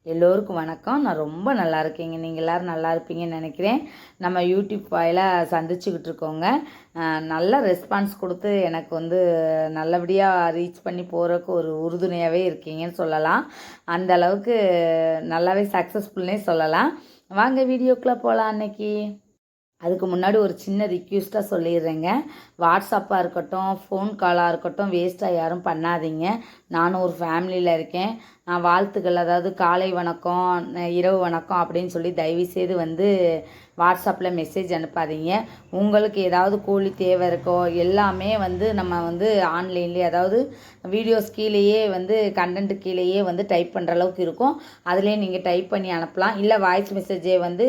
எல்லோருக்கும் வணக்கம். நான் ரொம்ப நல்லா இருக்கேங்க. நீங்கள் எல்லோரும் நல்லா இருப்பீங்கன்னு நினைக்கிறேன். நம்ம யூடியூப் வாயில சந்திச்சுக்கிட்டு இருக்கோங்க. நல்ல ரெஸ்பான்ஸ் கொடுத்து எனக்கு வந்து நல்லபடியாக ரீச் பண்ணி போகிறதுக்கு ஒரு உறுதுணையாகவே இருக்கீங்கன்னு சொல்லலாம். அந்த அளவுக்கு நல்லாவே சக்ஸஸ்ஃபுல்னே சொல்லலாம். வாங்க வீடியோக்குள்ளே போகலாம். அன்னைக்கு அதுக்கு முன்னாடி ஒரு சின்ன ரிக்வெஸ்ட்டாக சொல்லிடுறேங்க. வாட்ஸ்அப்பாக இருக்கட்டும், ஃபோன் காலாக இருக்கட்டும், வேஸ்ட்டாக யாரும் பண்ணாதீங்க. நானும் ஒரு ஃபேமிலியில் இருக்கேன். வாழ்த்துக்கள், அதாவது காலை வணக்கம், இரவு வணக்கம் அப்படின்னு சொல்லி தயவுசெய்து வந்து வாட்ஸ்அப்பில் மெசேஜ் அனுப்பாதீங்க. உங்களுக்கு ஏதாவது கூலி தேவை இருக்கோ எல்லாமே வந்து நம்ம வந்து ஆன்லைன்லேயே, அதாவது வீடியோஸ் கீழேயே வந்து கண்டென்ட் கீழேயே வந்து டைப் பண்ணுற அளவுக்கு இருக்கும். அதிலே நீங்கள் டைப் பண்ணி அனுப்பலாம். இல்லை வாய்ஸ் மெசேஜே வந்து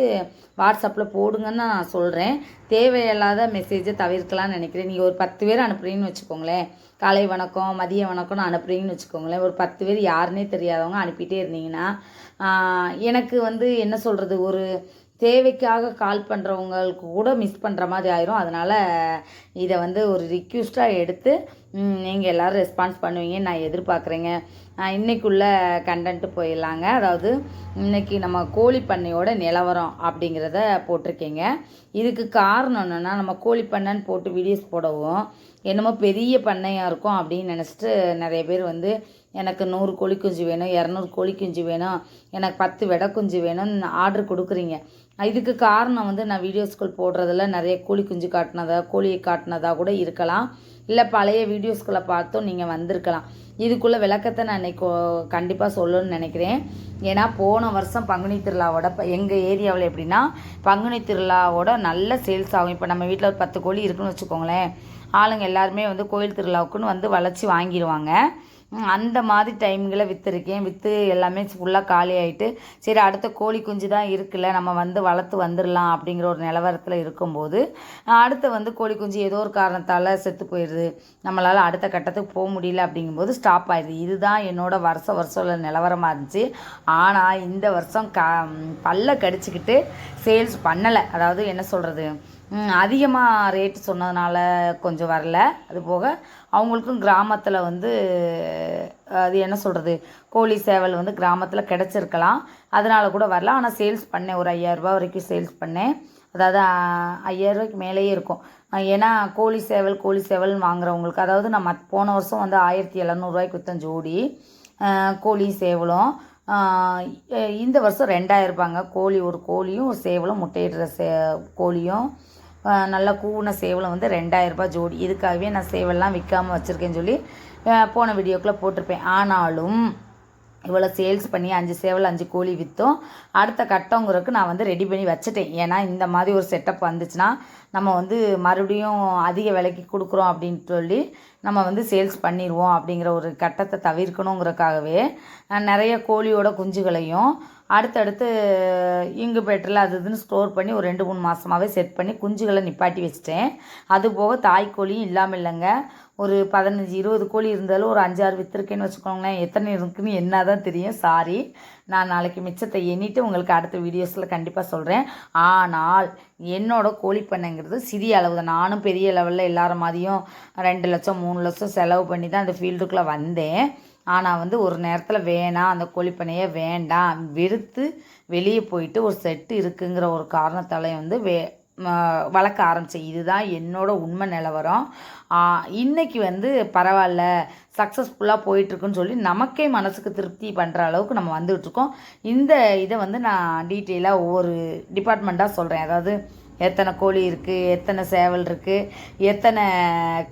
வாட்ஸ்அப்பில் போடுங்கன்னு நான் சொல்கிறேன். தேவையில்லாத மெசேஜை தவிர்க்கலாம்னு நினைக்கிறேன். நீங்கள் ஒரு 10 பேர் அனுப்புகிறீங்கன்னு வச்சுக்கோங்களேன். காலை வணக்கம், மதிய வணக்கம்னு அனுப்புகிறீங்கன்னு வச்சுக்கோங்களேன். ஒரு 10 பேர் யாருன்னே தெரியாதவங்க அனுப்பிட்டே இருந்தீங்கன்னா எனக்கு வந்து என்ன சொல்கிறது, ஒரு தேவைக்காக கால் பண்ணுறவங்களுக்கு கூட மிஸ் பண்ணுற மாதிரி ஆயிரும். அதனால் இதை வந்து ஒரு ரிக்வெஸ்ட்டாக எடுத்து நீங்கள் எல்லோரும் ரெஸ்பான்ஸ் பண்ணுவீங்கன்னு நான் எதிர்பார்க்குறேங்க. இன்றைக்குள்ள கண்டென்ட்டு போயிடலாங்க. அதாவது இன்றைக்கி நம்ம கோழி பண்ணையோட நிலவரம் அப்படிங்கிறத போட்டிருக்கேங்க. இதுக்கு காரணம் என்னென்னா, நம்ம கோழி பண்ணைன்னு போட்டு வீடியோஸ் போடவும் என்னமோ பெரிய பண்ணையாக இருக்கும் அப்படின்னு நினச்சிட்டு நிறைய பேர் வந்து எனக்கு 100 கோழி குஞ்சு வேணும், 200 கோழி குஞ்சு வேணும், எனக்கு 10 வெடை குஞ்சு வேணும்னு ஆர்டர் கொடுக்குறீங்க. இதுக்கு காரணம் வந்து நான் வீடியோஸ்கள் போடுறதில்ல நிறைய கோழி குஞ்சு கோழியை காட்டினதா கூட இருக்கலாம். இல்லை பழைய வீடியோஸ்களை பார்த்தும் நீங்கள் வந்திருக்கலாம். இதுக்குள்ளே விளக்கத்தை நான் இன்றைக்கி கண்டிப்பாக சொல்லணும்னு நினைக்கிறேன். ஏன்னா போன வருஷம் பங்குனி திருவிழாவோட எங்கள் ஏரியாவில் எப்படின்னா, பங்குனி திருவிழாவோட நல்ல சேல்ஸ் ஆகும். இப்போ நம்ம வீட்டில் ஒரு 10 கோழி இருக்குன்னு வச்சுக்கோங்களேன். ஆளுங்க எல்லாருமே வந்து கோயில் திருவிழாவுக்குன்னு வந்து வளைச்சி வாங்கிடுவாங்க. அந்த மாதிரி டைம்களில் விற்று எல்லாமே ஃபுல்லாக காலி ஆகிட்டு, சரி அடுத்த கோழி குஞ்சு தான் இருக்குல்ல, நம்ம வந்து வளர்த்து வந்துடலாம் அப்படிங்கிற ஒரு நிலவரத்தில் இருக்கும்போது அடுத்த வந்து கோழி குஞ்சு ஏதோ ஒரு காரணத்தால் செத்து போயிடுது, நம்மளால் அடுத்த கட்டத்துக்கு போக முடியல அப்படிங்கும்போது ஸ்டாப் ஆயிடுது. இதுதான் என்னோடய வருஷம் நிலவரமாக இருந்துச்சு. ஆனால் இந்த வருஷம் பல்ல கடிச்சிக்கிட்டு சேல்ஸ் பண்ணலை. அதாவது என்ன சொல்கிறது, அதிகமாக ரேட்டு சொன்னதுனால கொஞ்சம் வரல. அது போக அவங்களுக்கும் கிராமத்தில் வந்து அது என்ன சொல்கிறது, கோழி சேவல் வந்து கிராமத்தில் கிடச்சிருக்கலாம், அதனால கூட வரல. ஆனால் சேல்ஸ் பண்ணேன், ஒரு 5000 வரைக்கும் சேல்ஸ் பண்ணேன். அதாவது 5000 மேலேயே இருக்கும். ஏன்னா கோழி சேவல்னு வாங்குறவங்களுக்கு, அதாவது நான் போன வருஷம் வந்து 1700 விற்றேன் ஜோடி கோழி சேவலும். இந்த வருஷம் 2000 கோழி, ஒரு கோழியும் ஒரு சேவலும், முட்டையிடுற கோழியும் நல்லா கூன சேவலும் வந்து 2000 ஜோடி. இதுக்காகவே நான் சேவல்லாம் விற்காமல் வச்சுருக்கேன்னு சொல்லி போன வீடியோக்குள்ளே போட்டிருப்பேன். ஆனாலும் இவ்வளோ சேல்ஸ் பண்ணி 5 சேவல் 5 கோழி விற்றோம். அடுத்த கட்டங்கிறதுக்கு நான் வந்து ரெடி பண்ணி வச்சுட்டேன். ஏன்னா இந்த மாதிரி ஒரு செட்டப் வந்துச்சுன்னா நம்ம வந்து மறுபடியும் அதிக விலைக்கு கொடுக்குறோம் அப்படின்னு சொல்லி நம்ம வந்து சேல்ஸ் பண்ணிடுவோம். அப்படிங்கிற ஒரு கட்டத்தை தவிர்க்கணுங்கிறதுக்காகவே நிறைய கோழியோட குஞ்சுகளையும் அடுத்தடுத்து இங்குபேட்டரில் அது இதுன்னு ஸ்டோர் பண்ணி ஒரு 2-3 மாதமாகவே செட் பண்ணி குஞ்சுகளை நிப்பாட்டி வச்சுட்டேன். அதுபோக தாய்க்கோழியும் இல்லாமல் இல்லைங்க. ஒரு 15-20 கோழி இருந்தாலும் ஒரு 5-6 விற்றுருக்கேன்னு வச்சுக்கோங்களேன். எத்தனை இருக்குன்னு என்ன தான் தெரியும், சாரி. நான் நாளைக்கு மிச்சத்தை எண்ணிட்டு உங்களுக்கு அடுத்த வீடியோஸில் கண்டிப்பாக சொல்கிறேன். ஆனால் என்னோடய கோழி பண்ணைங்கிறது சிறிய அளவு தான். நானும் பெரிய லெவலில் எல்லாரும் மாதிரியும் 2 லட்சம் 3 லட்சம் செலவு பண்ணி தான் அந்த ஃபீல்டுக்குள்ளே வந்தேன். ஆனால் வந்து ஒரு நேரத்தில் வேணாம், அந்த கோழிப்பண்ணையே வேண்டாம், வெறுத்து வெளியே போயிட்டு ஒரு செட்டு இருக்குங்கிற ஒரு காரணத்தால் வந்து வளர்க்க ஆரம்பித்தேன். இதுதான் என்னோடய உண்மை நிலவரம். இன்றைக்கி வந்து பரவாயில்ல, சக்ஸஸ்ஃபுல்லாக போயிட்டுருக்குன்னு சொல்லி நமக்கே மனசுக்கு திருப்தி பண்ணுற அளவுக்கு நம்ம வந்துகிட்ருக்கோம். இந்த இதை வந்து நான் டீட்டெயிலாக ஒவ்வொரு டிபார்ட்மெண்ட்டாக சொல்கிறேன். அதாவது எத்தனை கோழி இருக்குது, எத்தனை சேவல் இருக்குது, எத்தனை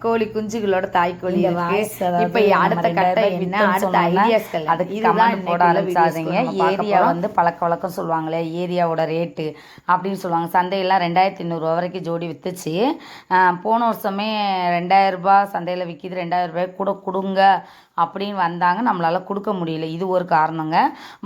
கோழி குஞ்சுகளோட தாய்க்கோழி இருக்குது, இப்போ அடுத்த கட்டம் என்ன, அடுத்த ஐடியாஸ்கள், அதுக்கு இதுதான் போட ஆரம்பிச்சாதீங்க. ஏரியா வந்து பழக்க வழக்கம் சொல்லுவாங்களே, ஏரியாவோட ரேட்டு அப்படின்னு சொல்லுவாங்க. சந்தையெல்லாம் 2200 வரைக்கும் ஜோடி விற்றுச்சு. போன வருஷமே 2000 சந்தையில் விற்கிது, 2000 கூட கொடுங்க அப்படின்னு வந்தாங்க. நம்மளால் கொடுக்க முடியல, இது ஒரு காரணங்க.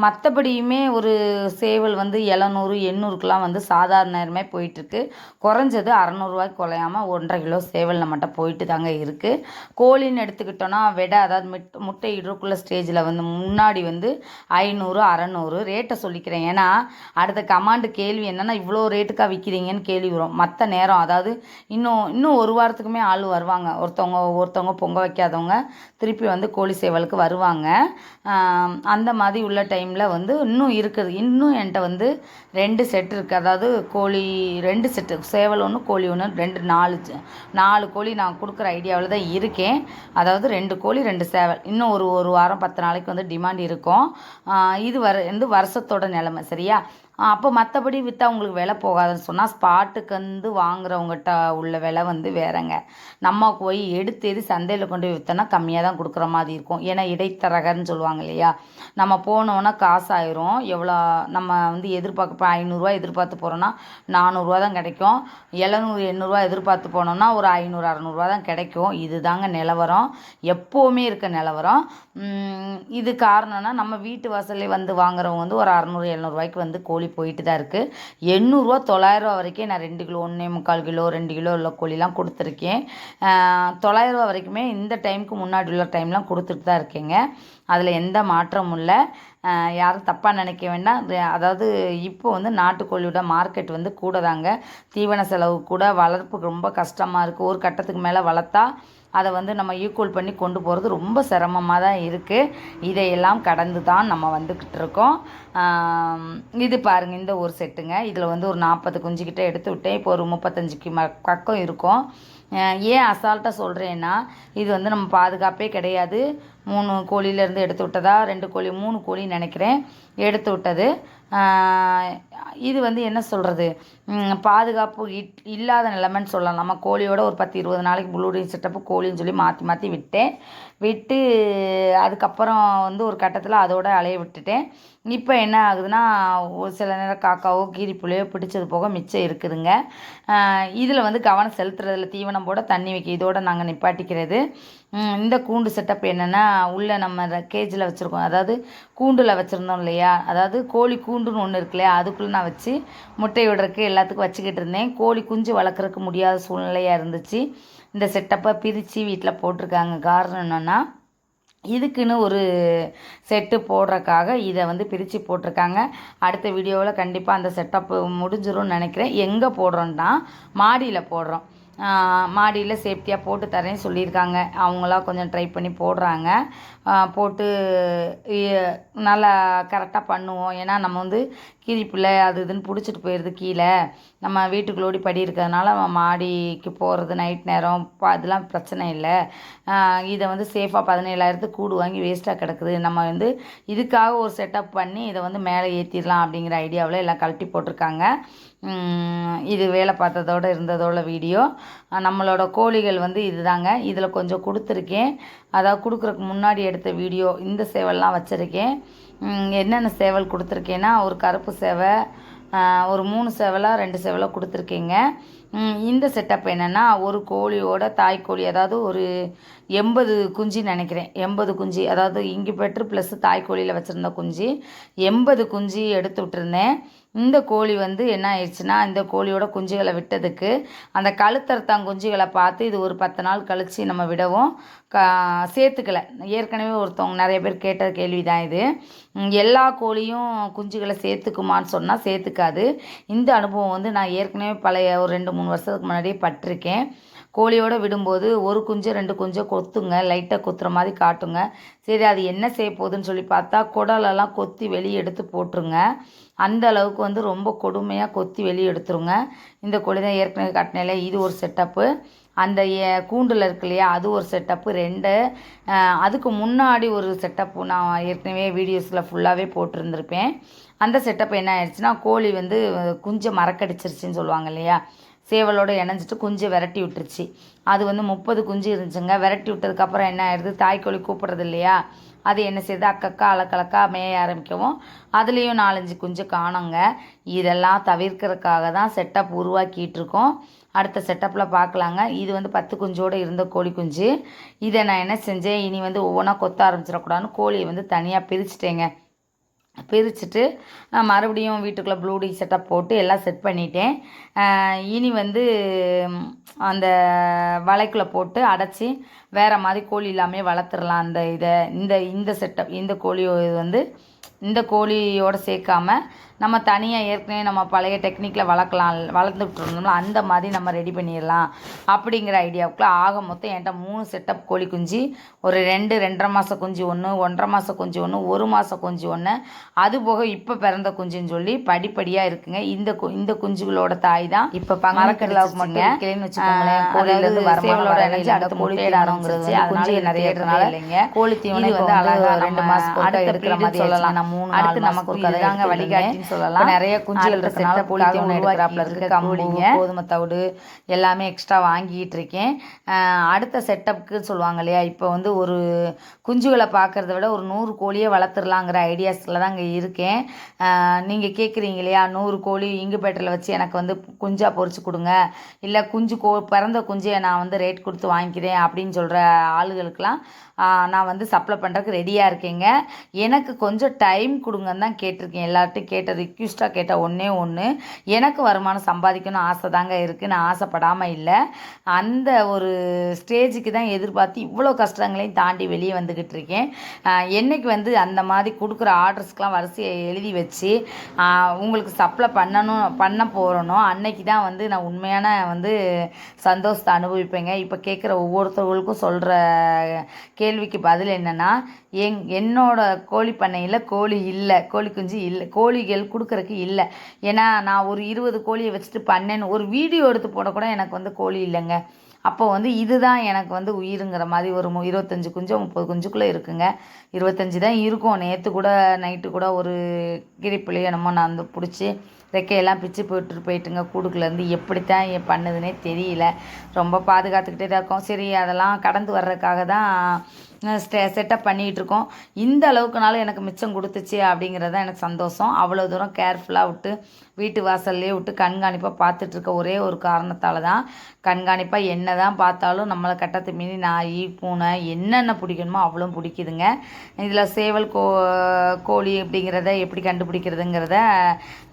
மற்றபடியுமே ஒரு சேவல் வந்து 700 800க்குலாம் வந்து சாதாரண நேரமே போயிட்டுருக்கு. குறைஞ்சது 600 குறையாமல் 1.5 கிலோ சேவல் நம்மகிட்ட போயிட்டு தாங்க இருக்குது. கோழின்னு எடுத்துக்கிட்டோன்னா வெடை, அதாவது முட்டை இடுறக்குள்ள ஸ்டேஜில் வந்து முன்னாடி வந்து 500 600 ரேட்டை சொல்லிக்கிறேன். ஏன்னா அடுத்த கமாண்டு கேள்வி என்னென்னா, இவ்வளோ ரேட்டுக்காக விற்கிறீங்கன்னு கேள்வி வரும். மற்ற நேரம் அதாவது இன்னும் ஒரு வாரத்துக்குமே ஆள் வருவாங்க. ஒருத்தவங்க பொங்க வைக்காதவங்க திருப்பி வந்து கோழி சேவலுக்கு வருவாங்க. அந்த மாதிரி உள்ள டைமில் வந்து இன்னும் இருக்குது. இன்னும் என்கிட்ட வந்து 2 செட் இருக்குது. அதாவது கோழி 2 செட்டு, சேவல் ஒன்று கோழி ஒன்று, 4 கோழி நான் கொடுக்குற ஐடியாவில் தான் இருக்கேன். அதாவது 2 கோழி 2 சேவல். இன்னும் ஒரு வாரம் 10 நாளைக்கு வந்து டிமாண்ட் இருக்கும். இது வந்து வருஷத்தோட நிலமை, சரியா? அப்போ மற்றபடி விற்றா உங்களுக்கு விலை போகாதுன்னு சொன்னால், ஸ்பாட்டுக்கு வந்து வாங்குறவங்ககிட்ட உள்ள விலை வந்து வேறங்க. நம்ம போய் எடுத்து சந்தையில் கொண்டு போய் விற்றோன்னா கம்மியாக தான் கொடுக்குற மாதிரி இருக்கும். ஏன்னா இடைத்தரகர்னு சொல்லுவாங்க இல்லையா? நம்ம போனோன்னா காசு ஆயிரும். எவ்வளோ நம்ம வந்து இப்போ 500 எதிர்பார்த்து போகிறோன்னா 400 தான் கிடைக்கும். 700 800 எதிர்பார்த்து போனோம்னா ஒரு 500 600 தான் கிடைக்கும். இதுதாங்க நிலவரம், எப்போவுமே இருக்க நிலவரம். இது காரணம்னா நம்ம வீட்டு வாசல்லே வந்து வாங்குறவங்க வந்து ஒரு 600 700 வந்து கோழி போயிட்டு தான் இருக்குது. 800 900 வரைக்கும் நான் 2 கிலோ 1.25 கிலோ 2 கிலோ உள்ள கோழிலாம் கொடுத்துருக்கேன். 900 வரைக்குமே இந்த டைமுக்கு முன்னாடி உள்ள டைம்லாம் கொடுத்துட்டு தான் இருக்கேங்க. அதில் எந்த மாற்றமும் இல்லை. யாரும் தப்பாக நினைக்க வேண்டாம். அதாவது இப்போ வந்து நாட்டுக்கோழியோட மார்க்கெட் வந்து கூட தாங்க. தீவன செலவு கூட, வளர்ப்புக்கு ரொம்ப கஷ்டமாக இருக்குது. ஒரு கட்டத்துக்கு மேலே வளர்த்தா அதை வந்து நம்ம ஈக்குவல் பண்ணி கொண்டு போகிறது ரொம்ப சிரமமாக தான் இருக்குது. இதையெல்லாம் கடந்து தான் நம்ம வந்துக்கிட்டு இருக்கோம். இது பாருங்கள், இந்த ஒரு செட்டுங்க. இதில் வந்து ஒரு 40 குஞ்சுக்கிட்ட எடுத்து விட்டேன். இப்போ ஒரு 35க்கு பக்கம் இருக்கும். ஏன் அசால்ட்டாக சொல்கிறேன்னா, இது வந்து நம்ம பாதுகாப்பே கிடையாது. 3 கோழியிலேருந்து எடுத்து விட்டதா, 2 கோழி 3 கோழின்னு நினைக்கிறேன் எடுத்து விட்டது. இது வந்து என்ன சொல்கிறது, பாதுகாப்பு இல்லாத நிலைமைன்னு சொல்லலாம். நம்ம கோழியோட ஒரு 10-20 நாளைக்கு ப்ளூடிங் செட்டப்பு கோழின்னு சொல்லி மாற்றி விட்டு அதுக்கப்புறம் வந்து ஒரு கட்டத்தில் அதோட அலைய விட்டுட்டேன். இப்போ என்ன ஆகுதுன்னா, ஒரு சில நேரம் காக்காவோ கீரிப்புள்ளையோ பிடிச்சது போக மிச்சம் இருக்குதுங்க. இதில் வந்து கவனம் செலுத்துறதில்ல. தீவனம் போட தண்ணி வைக்க இதோட நாங்கள் நிப்பாட்டிக்கிறது. இந்த கூண்டு செட்டப் என்னென்னா, உள்ளே நம்ம கேஜில் வச்சுருக்கோம், அதாவது கூண்டில் வச்சுருந்தோம் இல்லையா? அதாவது கோழி கூண்டுன்னு ஒன்று இருக்கு இல்லையா? அதுக்குள்ளே நான் வச்சு முட்டை விடுறதுக்கு எல்லாத்துக்கும் வச்சுக்கிட்டு இருந்தேன். கோழி குஞ்சு வளர்க்குறதுக்கு முடியாத சூழ்நிலையாக இருந்துச்சு. இந்த செட்டப்பை பிரித்து வீட்டில் போட்டிருக்காங்க. காரணம் என்னென்னா, இதுக்குன்னு ஒரு செட்டு போடுறக்காக இதை வந்து பிரித்து போட்டிருக்காங்க. அடுத்த வீடியோவில் கண்டிப்பாக அந்த செட்டப்பு முடிஞ்சிரும்னு நினைக்கிறேன். எங்கே போடுறோன்னா, மாடியில் போடுறோம். மாடியில் சேஃப்டியாக போட்டு தரேன்னு சொல்லியிருக்காங்க. அவங்களாம் கொஞ்சம் ட்ரை பண்ணி போடுறாங்க. போட்டு நல்லா கரெக்டாக பண்ணுவோம். ஏன்னா நம்ம வந்து கீரிப்பிள்ளை அது இதுன்னு பிடிச்சிட்டு போயிடுது கீழே. நம்ம வீட்டுக்குள்ளோடி படி இருக்கிறதுனால மாடிக்கு போகிறது நைட் நேரம் அதெல்லாம் பிரச்சனை இல்லை. இதை வந்து சேஃபாக 17,000 கூடு வாங்கி வேஸ்ட்டாக கிடக்குது. நம்ம வந்து இதுக்காக ஒரு செட்டப் பண்ணி இதை வந்து மேலே ஏற்றிடலாம் அப்படிங்கிற ஐடியாவில் எல்லாம் கழட்டி போட்டிருக்காங்க. இது வேலை பார்த்ததோடு இருந்ததோட வீடியோ. நம்மளோட கோழிகள் வந்து இதுதாங்க. இதில் கொஞ்சம் கொடுத்துருக்கேன். அதாவது கொடுக்குறதுக்கு முன்னாடி எடுத்த வீடியோ. இந்த சேவல்லாம் வச்சுருக்கேன். என்னென்ன சேவல் கொடுத்துருக்கேன்னா, ஒரு கருப்பு சேவை, ஒரு 3 சேவலா 2 சேவலா கொடுத்துருக்கேங்க. இந்த செட்டப் என்னென்னா, ஒரு கோழியோட தாய்க்கோழி, அதாவது ஒரு 80 குஞ்சு நினைக்கிறேன். 80 குஞ்சு, அதாவது இன்குபேட்டர் ப்ளஸ் தாய்க்கோழியில் வச்சுருந்த குஞ்சு 80 குஞ்சு எடுத்து விட்டுருந்தேன். இந்த கோழி வந்து என்ன ஆயிடுச்சுன்னா, இந்த கோழியோட குஞ்சுகளை விட்டதுக்கு அந்த கழுத்தறுத்தாங்குஞ்சுகளை பார்த்து இது ஒரு 10 நாள் கழித்து நம்ம விடவும் சேர்த்துக்கலை. ஏற்கனவே ஒருத்தவங்க நிறைய பேர் கேட்ட கேள்வி தான் இது. எல்லா கோழியும் குஞ்சுகளை சேர்த்துக்குமான்னு சொன்னால் சேர்த்துக்காது. இந்த அனுபவம் வந்து நான் ஏற்கனவே பழைய ஒரு 2-3 வருஷத்துக்கு முன்னாடியே பட்டிருக்கேன். கோழியோடு விடும்போது ஒரு குஞ்சு 2 குஞ்சை கொத்துங்க, லைட்டாக கொத்துற மாதிரி காட்டுங்க. சரி, அது என்ன செய்ய போகுதுன்னு சொல்லி பார்த்தா குடலெல்லாம் கொத்தி வெளியே எடுத்து போட்டுருங்க. அந்த அளவுக்கு வந்து ரொம்ப கொடுமையாக கொத்தி வெளியே எடுத்துருங்க. இந்த கோழி தான் ஏற்கனவே காட்டினேல, இது ஒரு செட்டப்பு. அந்த கூண்டில் இருக்கு இல்லையா, அது ஒரு செட்டப்பு 2. அதுக்கு முன்னாடி ஒரு செட்டப்பு நான் ஏற்கனவே வீடியோஸில் ஃபுல்லாகவே போட்டிருந்துருப்பேன். அந்த செட்டப் என்ன ஆயிடுச்சுன்னா, கோழி வந்து குஞ்சை மறக்கடிச்சிருச்சுன்னு சொல்லுவாங்க இல்லையா, சேவலோடு இணைஞ்சிட்டு குஞ்சை விரட்டி விட்டுருச்சு. அது வந்து 30 குஞ்சு இருந்துச்சுங்க. விரட்டி விட்டதுக்கப்புறம் என்ன ஆயிடுது, தாய்க்கோழி கூப்பிட்றது இல்லையா, அது என்ன செய்யுது, அக்கக்கா அலக்கலக்கா மேய ஆரம்பிக்கவும் அதுலேயும் 4-5 குஞ்சு காணுங்க. இதெல்லாம் தவிர்க்கிறதுக்காக தான் செட்டப் உருவாக்கிட்டு இருக்கோம். அடுத்த செட்டப்பில் பார்க்கலாங்க. இது வந்து 10 குஞ்சோடு இருந்த கோழி குஞ்சு. இதை நான் என்ன செஞ்சேன், இனி வந்து ஒவ்வொன்றா கொத்த ஆரம்பிச்சிடக்கூடாதுன்னு கோழியை வந்து தனியாக பிரிச்சுட்டேங்க. பிரிச்சுட்டு மறுபடியும் வீட்டுக்குள்ளே ப்ளூடி செட்டப் போட்டு எல்லாம் செட் பண்ணிட்டேன். இனி வந்து அந்த வலைக்குள்ளே போட்டு அடைச்சி வேறு மாதிரி கோழி இல்லாமல் வளர்த்துடலாம். இந்த செட்டப் இந்த கோழி வந்து இந்த கோழியோடு சேர்க்காம நம்ம தனியாக ஏற்கனவே நம்ம பழைய டெக்னிக்கில் வளர்ந்துட்டு இருந்தோம்னா அந்த மாதிரி நம்ம ரெடி பண்ணிடலாம் அப்படிங்கிற ஐடியாவுக்குள்ள ஆக மொத்தம் என்கிட்ட 3 செட்டப் கோழி குஞ்சு, ஒரு 2-2.5 மாத குஞ்சு ஒன்று, 1.5 மாத குஞ்சு ஒன்று, 1 மாத குஞ்சு ஒன்று, அது போக இப்போ பிறந்த குஞ்சுன்னு சொல்லி படிப்படியாக இருக்குங்க. இந்த குஞ்சுகளோட தாய் தான் இப்போ மரக்கடலாவுக்கு மட்டும் வைக்கலன்னு வச்சுக்கோங்களேன். கோழியிலேருந்து வரமானோட எனர்ஜி அடுத்த கோழி தேடானுங்கிறது குஞ்சு நிறைய இல்லைங்க. கோழி தீவனம் வந்து அழகாக 2 மாதம் அடுத்த எடுக்கிற மாதிரி சொல்லலாம். நான் 3 நமக்கு இதுதாங்க வழிகாட்டின்னு சொல்லலாம். நிறைய குஞ்சுகள் இருக்கிறனால கோழி தீவனம் எடுக்கிறாப்புல இருக்கு. கம்புங்க, கோதுமை தவிடு எல்லாமே எக்ஸ்ட்ரா வாங்கிட்டு இருக்கேன். அடுத்த செட்டப்புக்கு சொல்லுவாங்க இல்லையா, இப்போ வந்து ஒரு குஞ்சுகளை பார்க்குறத விட ஒரு 100 கோழியை வளர்த்துடலாங்கிற ஐடியாஸில் தான் இங்கே இருக்கேன். நீங்கள் கேட்குறீங்க இல்லையா, 100 கோழி இங்குபேட்டரில் வச்சு எனக்கு வந்து குஞ்சாக பொறிச்சு கொடுங்க, இல்லை பிறந்த குஞ்சையை நான் வந்து ரேட் கொடுத்து வாங்கிக்கிறேன் அப்படின்னு சொல்கிற ஆளுகளுக்கெல்லாம் நான் வந்து சப்ளை பண்ணுறதுக்கு ரெடியாக இருக்கேங்க. எனக்கு கொஞ்சம் டைம் கொடுங்கன்னு தான் கேட்டிருக்கேன். எல்லார்ட்டையும் கேட்ட ரிக்வெஸ்ட்டாக கேட்ட ஒன்று எனக்கு வருமானம் சம்பாதிக்கணும் ஆசை தாங்க இருக்குது. நான் ஆசைப்படாமல் இல்லை. அந்த ஒரு ஸ்டேஜுக்கு தான் எதிர்பார்த்து இவ்வளோ கஷ்டங்களையும் தாண்டி வெளியே வந்துக்கிட்டு இருக்கேன். என்றைக்கு வந்து அந்த மாதிரி கொடுக்குற ஆர்டர்ஸ்க்கெலாம் வரிசையை எழுதி வச்சு உங்களுக்கு சப்ளை பண்ண போகிறனோ அன்னைக்கு தான் வந்து நான் உண்மையான வந்து சந்தோஷத்தை அனுபவிப்பேங்க. இப்போ கேட்குற ஒவ்வொருத்தவர்களுக்கும் சொல்கிற கேள்விக்கு பதில் என்னென்னா, என்னோட கோழி பண்ணையில் கோழி இல்லை, கோழி குஞ்சு இல்லை, கோழிகள் கொடுக்குறக்கு இல்லை. ஏன்னா நான் ஒரு 20 கோழியை வச்சுட்டு பண்ணேன்னு ஒரு வீடியோ எடுத்து போடக்கூட எனக்கு வந்து கோழி இல்லைங்க. அப்போ வந்து இதுதான் எனக்கு வந்து உயிருங்கிற மாதிரி ஒரு 25 குஞ்சு 30 குஞ்சுக்குள்ளே இருக்குங்க. 25 தான் இருக்கும். நேற்று கூட நைட்டு கூட ஒரு கிரிப்புலையோ என்னமோ நான் வந்து பிடிச்சி ரெக்கையெல்லாம் பிச்சு போயிட்டுங்க. கூடுக்குலேருந்து எப்படித்தான் பண்ணுதுன்னே தெரியல. ரொம்ப பாதுகாத்துக்கிட்டே தான் இருக்கோம். சரி, அதெல்லாம் கடந்து வர்றதுக்காக தான் செட்டப் பண்ணிகிட்டு இருக்கோம். இந்த அளவுக்குனாலும் எனக்கு மிச்சம் கொடுத்துச்சு அப்படிங்கிறது தான் எனக்கு சந்தோஷம். அவ்வளோ தூரம் கேர்ஃபுல்லாக விட்டு வீட்டு வாசல்லே விட்டு கண்காணிப்பாக பார்த்துட்ருக்க ஒரே ஒரு காரணத்தால் தான். கண்காணிப்பாக என்ன தான் பார்த்தாலும் நம்மளை கட்டத்தை மீறி நாய் பூனை என்னென்ன பிடிக்கணுமோ அவ்வளோ பிடிக்குதுங்க. இதில் சேவல் கோழி அப்படிங்கிறத எப்படி கண்டுபிடிக்கிறதுங்கிறத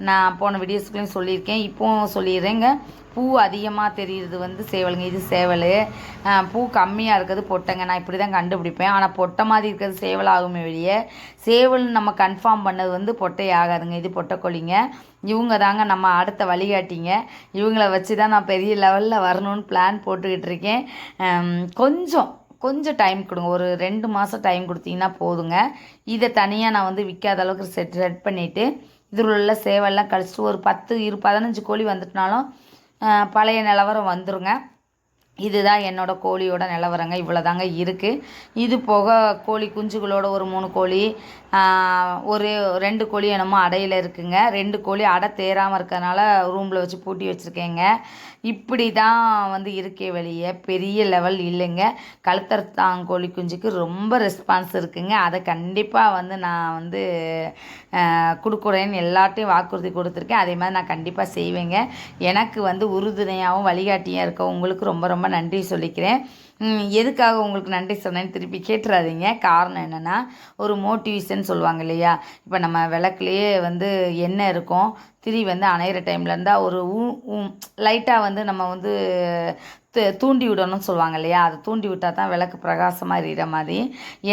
நான் போன வீடியோஸ்க்குள்ளேயும் சொல்லியிருக்கேன். இப்போவும் சொல்லிடுறேங்க. பூ அதிகமாக தெரியுறது வந்து சேவலுங்க. இது சேவல். பூ கம்மியாக இருக்கிறது பொட்டைங்க. நான் இப்படி தான் கண்டுபிடிப்பேன். ஆனால் பொட்டை மாதிரி இருக்கிறது சேவல் ஆகுமே வெளியே, சேவல்னு நம்ம கன்ஃபார்ம் பண்ணது வந்து பொட்டை ஆகாதுங்க. இது பொட்டைக்கோழிங்க. இவங்க தாங்க நம்ம அடுத்த வழிகாட்டிங்க. இவங்கள வச்சு தான் நான் பெரிய லெவலில் வரணும்னு பிளான் போட்டுக்கிட்டு இருக்கேன். கொஞ்சம் டைம் கொடுங்க. ஒரு 2 மாதம் டைம் கொடுத்தீங்கன்னா போதுங்க. இதை தனியாக நான் வந்து விற்காத அளவுக்கு செட் பண்ணிவிட்டு இதில் உள்ள சேவல்லாம் கழிச்சிட்டு ஒரு 10-15 கோழி வந்துட்டுனாலும் பழைய நிலவரம் வந்துருங்க. இதுதான் என்னோடய கோழியோட நிலவரங்க. இவ்வளோ தாங்க இருக்குது. இது போக கோழி குஞ்சுகளோட ஒரு 3 கோழி, ஒரு 2 கோழி என்னமோ அடையில் இருக்குங்க. 2 கோழி அடை தேராமல் இருக்கிறதுனால ரூமில் வச்சு பூட்டி வச்சுருக்கேங்க. இப்படி தான் வந்து இருக்கே வெளியே பெரிய லெவல் இல்லைங்க. கழுத்தரத்தாங்கோழி குஞ்சுக்கு ரொம்ப ரெஸ்பான்ஸ் இருக்குங்க. அதை கண்டிப்பாக வந்து நான் வந்து கொடுக்குறேன்னு எல்லார்ட்டையும் வாக்குறுதி கொடுத்துருக்கேன். அதே மாதிரி நான் கண்டிப்பாக செய்வேங்க. எனக்கு வந்து உறுதுணையாகவும் வழிகாட்டியாக இருக்க உங்களுக்கு ரொம்ப ரொம்ப நன்றி சொல்லிக்கிறேன். எதுக்காக உங்களுக்கு நன்றி சொன்னேன்னு திருப்பி கேட்டுறாதீங்க. காரணம் என்னென்னா, ஒரு மோட்டிவேஷன் சொல்லுவாங்க இல்லையா, இப்போ நம்ம விளக்குலேயே வந்து எண்ணெய் இருக்கும், திரி வந்து அணையிற டைமில் இருந்தால் ஒரு லைட்டாக வந்து நம்ம வந்து தூண்டி விடணும்னு சொல்லுவாங்க இல்லையா, அதை தூண்டி விட்டால் தான் விளக்கு பிரகாசமாக எரிகிற மாதிரி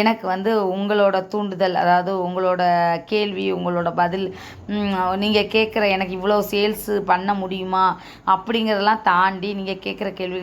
எனக்கு வந்து உங்களோட தூண்டுதல், அதாவது உங்களோட கேள்வி, உங்களோட பதில், நீங்கள் கேட்குற எனக்கு இவ்வளோ சேல்ஸு பண்ண முடியுமா அப்படிங்கிறதெல்லாம் தாண்டி நீங்கள் கேட்குற கேள்வி